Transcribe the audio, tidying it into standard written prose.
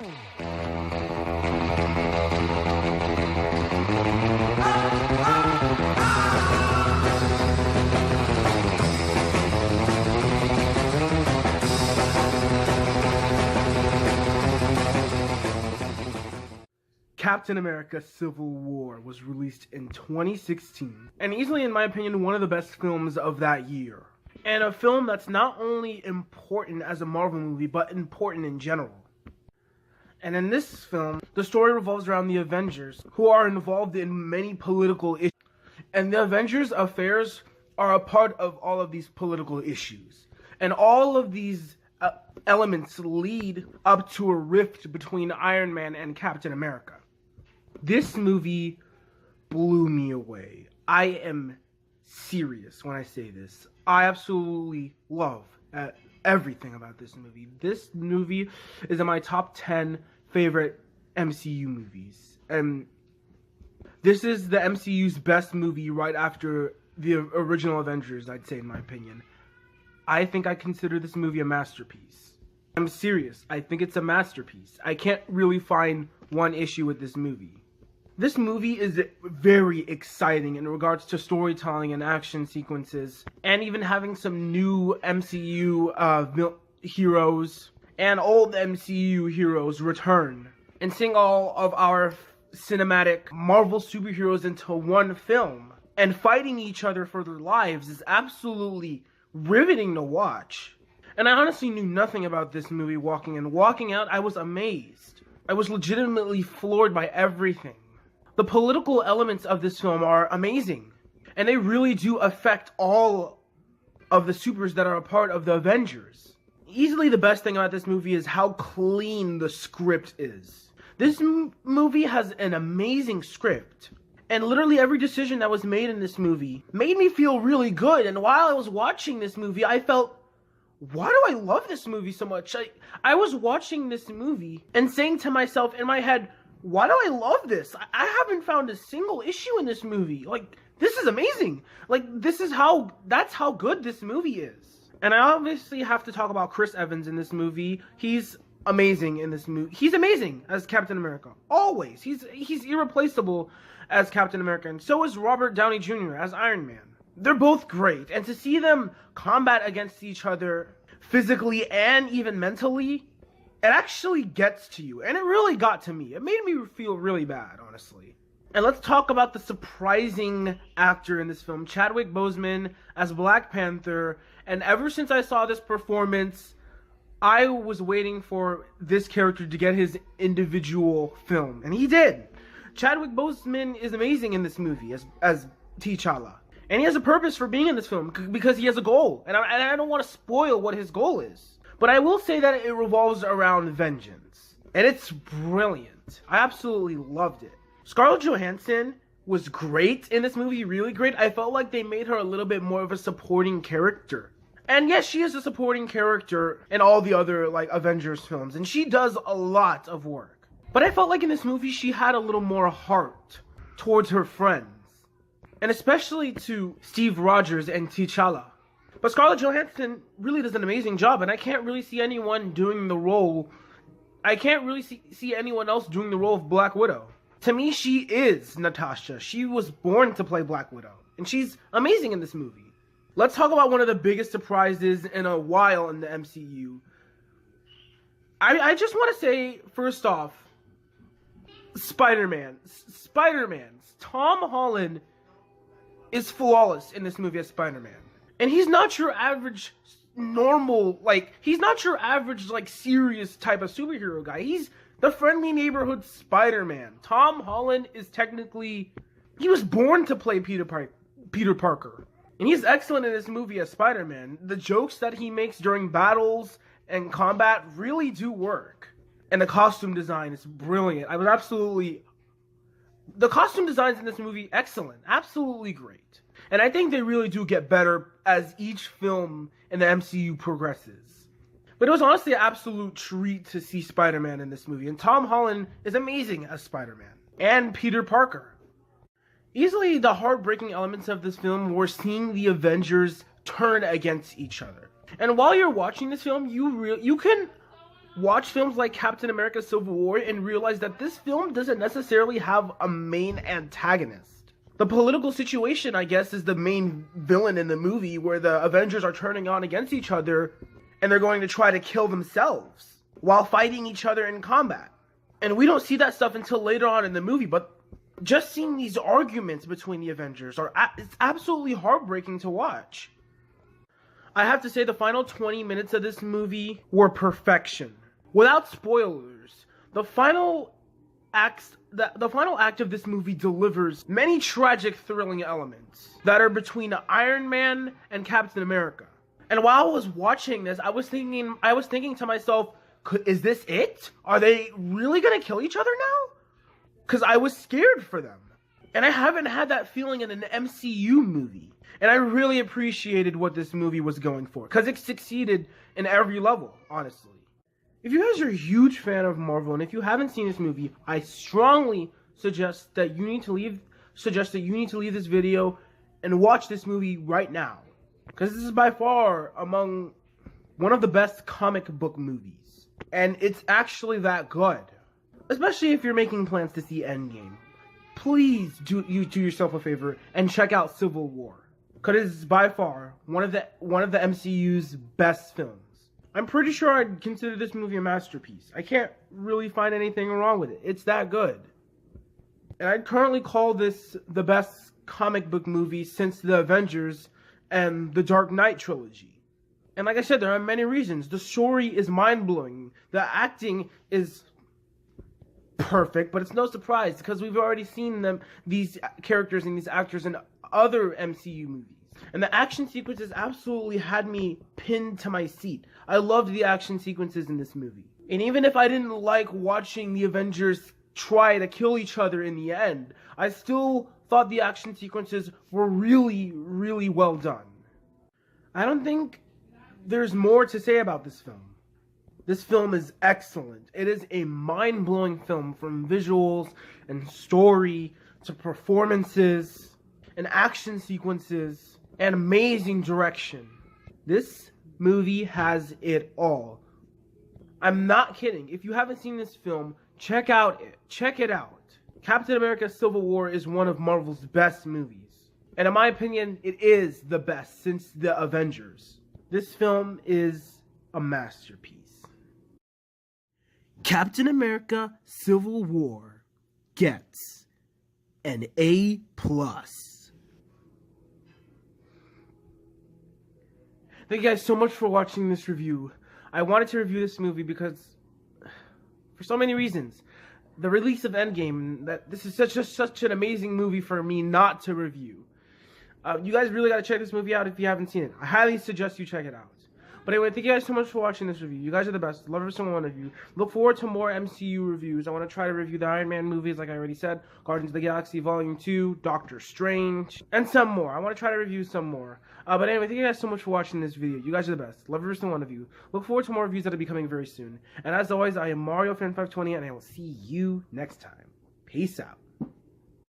Captain America Civil War was released in 2016, and easily, in my opinion, one of the best films of that year. And a film that's not only important as a Marvel movie, but important in general. And in this film, the story revolves around the Avengers, who are involved in many political issues. And the Avengers' affairs are a part of all of these political issues. And all of these elements lead up to a rift between Iron Man and Captain America. This movie blew me away. I am serious when I say this. I absolutely love everything about this movie. This movie is in my top 10 favorite MCU movies. And this is the MCU's best movie right after the original Avengers, I'd say, in my opinion. I think I consider this movie a masterpiece. I'm serious. I think it's a masterpiece. I can't really find one issue with this movie. This movie is very exciting in regards to storytelling and action sequences, and even having some new MCU heroes and old MCU heroes return. And seeing all of our cinematic Marvel superheroes into one film and fighting each other for their lives is absolutely riveting to watch. And I honestly knew nothing about this movie walking in. Walking out, I was amazed. I was legitimately floored by everything. The political elements of this film are amazing, and they really do affect all of the supers that are a part of the Avengers. Easily the best thing about this movie is how clean the script is. This movie has an amazing script, and literally every decision that was made in this movie made me feel really good. And while I was watching this movie, I felt, why do I love this movie so much? I was watching this movie and saying to myself in my head, why do I love this? I haven't found a single issue in this movie. Like, this is amazing. Like, that's how good this movie is. And I obviously have to talk about Chris Evans in this movie. He's amazing in this movie. He's amazing as Captain America. Always. He's irreplaceable as Captain America. And so is Robert Downey Jr. as Iron Man. They're both great. And to see them combat against each other physically and even mentally, it actually gets to you, and it really got to me. It made me feel really bad, honestly. And let's talk about the surprising actor in this film, Chadwick Boseman as Black Panther. And ever since I saw this performance, I was waiting for this character to get his individual film, and he did. Chadwick Boseman is amazing in this movie as T'Challa. And he has a purpose for being in this film, because he has a goal. And I don't want to spoil what his goal is. But I will say that it revolves around vengeance. And it's brilliant. I absolutely loved it. Scarlett Johansson was great in this movie, really great. I felt like they made her a little bit more of a supporting character. And yes, she is a supporting character in all the other Avengers films. And she does a lot of work. But I felt like in this movie, she had a little more heart towards her friends. And especially to Steve Rogers and T'Challa. But Scarlett Johansson really does an amazing job, and I can't really see anyone doing the role. I can't really see anyone else doing the role of Black Widow. To me, she is Natasha. She was born to play Black Widow, and she's amazing in this movie. Let's talk about one of the biggest surprises in a while in the MCU. I just want to say, first off, Spider-Man. Tom Holland is flawless in this movie as Spider-Man. And he's not your average normal, he's not your average, serious type of superhero guy. He's the friendly neighborhood Spider-Man. Tom Holland is technically, he was born to play Peter Parker. And he's excellent in this movie as Spider-Man. The jokes that he makes during battles and combat really do work. And the costume design is brilliant. The costume designs in this movie, excellent. Absolutely great. And I think they really do get better as each film in the MCU progresses. But it was honestly an absolute treat to see Spider-Man in this movie. And Tom Holland is amazing as Spider-Man. And Peter Parker. Easily the heartbreaking elements of this film were seeing the Avengers turn against each other. And while you're watching this film, you can watch films like Captain America Civil War and realize that this film doesn't necessarily have a main antagonist. The political situation, I guess, is the main villain in the movie, where the Avengers are turning on against each other and they're going to try to kill themselves while fighting each other in combat. And we don't see that stuff until later on in the movie, but just seeing these arguments between the Avengers it's absolutely heartbreaking to watch. I have to say the final 20 minutes of this movie were perfection. Without spoilers, the final act of this movie delivers many tragic, thrilling elements that are between Iron Man and Captain America. And while I was watching this, I was thinking to myself, is this it? Are they really gonna kill each other now? Because I was scared for them. And I haven't had that feeling in an MCU movie. And I really appreciated what this movie was going for, because it succeeded in every level, honestly. If you guys are a huge fan of Marvel, and if you haven't seen this movie, I strongly suggest that you need to leave this video and watch this movie right now. Because this is by far among one of the best comic book movies. And it's actually that good. Especially if you're making plans to see Endgame. Please do yourself a favor and check out Civil War. Because it is by far one of the MCU's best films. I'm pretty sure I'd consider this movie a masterpiece. I can't really find anything wrong with it. It's that good. And I'd currently call this the best comic book movie since The Avengers and the Dark Knight trilogy. And like I said, there are many reasons. The story is mind-blowing. The acting is perfect, but it's no surprise because we've already seen these characters and these actors in other MCU movies. And the action sequences absolutely had me pinned to my seat. I loved the action sequences in this movie. And even if I didn't like watching the Avengers try to kill each other in the end, I still thought the action sequences were really, really well done. I don't think there's more to say about this film. This film is excellent. It is a mind-blowing film, from visuals and story to performances and action sequences and amazing direction. This movie has it all. I'm not kidding. If you haven't seen this film, check it out. Captain America Civil War is one of Marvel's best movies. And in my opinion, it is the best since The Avengers. This film is a masterpiece. Captain America Civil War gets an A+. Thank you guys so much for watching this review. I wanted to review this movie because, for so many reasons, the release of Endgame, that this is such an amazing movie for me not to review. You guys really got to check this movie out if you haven't seen it. I highly suggest you check it out. But anyway, thank you guys so much for watching this review. You guys are the best. Love every single one of you. Look forward to more MCU reviews. I want to try to review the Iron Man movies, like I already said, Guardians of the Galaxy Volume 2, Doctor Strange, and some more. I want to try to review some more. But anyway, thank you guys so much for watching this video. You guys are the best. Love every single one of you. Look forward to more reviews that will be coming very soon. And as always, I am MarioFan520, and I will see you next time. Peace out.